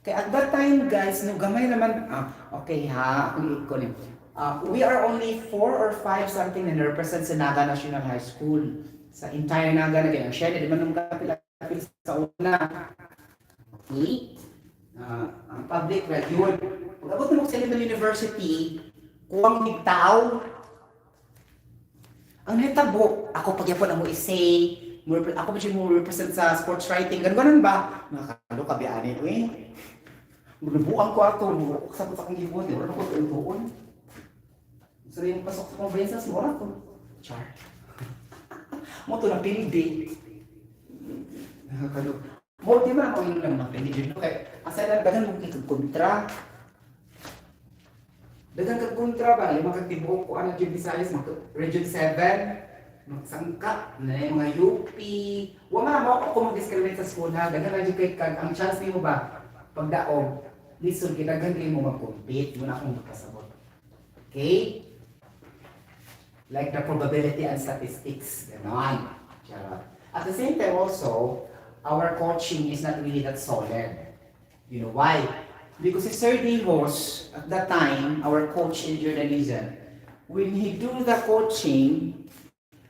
Kaya at that time guys, no gamay naman, okay ha, akong ikon eh. We are only 4 or 5 something na represent sa Naga National High School. Sa entire Naga na kaya siya, di man nung kapil sa una. Okay? Ang public yun. Pag abot na mo sa Lebanon University, kuwang higtaw. Ang netabo, ako pagyapon ang mo essay, ako pa siya mo represent sa sports writing, ganun ba? Nakakalo kabianin ko eh. Bunubuan ko ato, sabot sa akong gibon, wala ko ito doon. So yung pasok sa conferences, wala ko. Char. Mo ito na pildi. Nakakalo. Mo, di ba ako yung lang napildi dito? Kaya, asay lang, dagan mo kitong kontra. Dagan kag kontra ba? Yung mga kagtibuok ko, ano, Jim Visayas, Region 7, magsangka, na yung mga UP. Wala mo ako mag-discriminate sa school ha. Dagan lang yung kag, ang chance niyo ba? Pagdaog, listen, kailangan kayo mo mag-compete, muna akong magkasabot. Okay? Like the probability and statistics. Ganon. At the same time also, our coaching is not really that solid. You know why? Because si Sir Divos, at that time, our coach in journalism, when he do the coaching,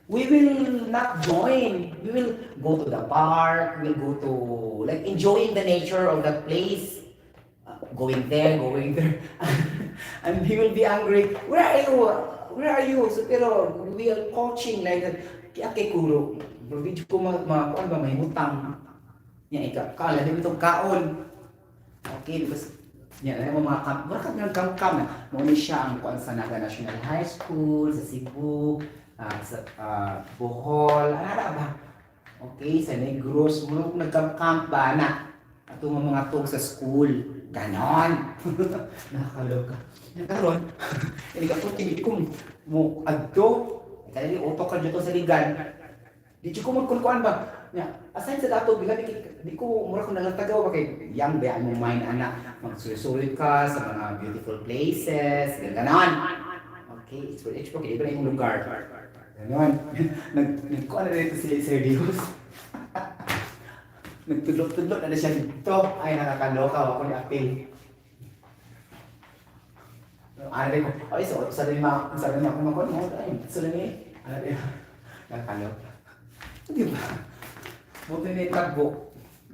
we will not join. We will go to the park, we'll go to, like, enjoying the nature of that place. Going there. And he will be angry. Where are you? So, pero we are coaching like that. Kaya kay Kuro, video ko kuan ba may utang. Nya kala din itong kaon. Okay, because ano mo mga kamp, wala kang kamp na. Mo ni siya ang kuan sa Naga National High School sa Cebu, sa Bohol, ano ba? Okay, sa Negros, mo nagkamp ba na? Ato mga tug sa school. Ganon. Nakakaloka. Karon, ini ka puting di ko mo adto. Kaya ni auto ka dito sa ligan. Di ko magkunkuan ba? Nya, aside sa dato bilang di ko mura ko nalatagaw ba kay yang ba mo mind anak magsusulit ka sa mga beautiful places, ganon. Okay, it's for kay iba na yung lugar. Ganon. Nagkuan na dito si Sir Dios. Nagtudlok-tudlok na siya dito. Ay, nakakaloka. Ako ni Apil. Ano rin ko? Ay, so, sabi niya kung ako, ay, sabi niya. Ano rin? Nakakaloka. Di ba? Buti na yung tagbo.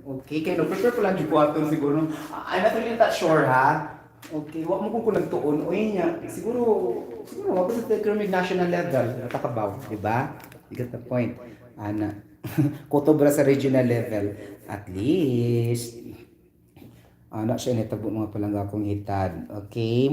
Okay, kaya no-prepare ko lang yung kuwato siguro. I'm not really that sure, ha? Okay, wag mo kung nagtuon. Uy niya, siguro, wag ko sa economic national level. Natakabaw, di ba? You get the point. Ana. Kotobra sa regional level at least siya netabo mga palangga kong hitad. Okay,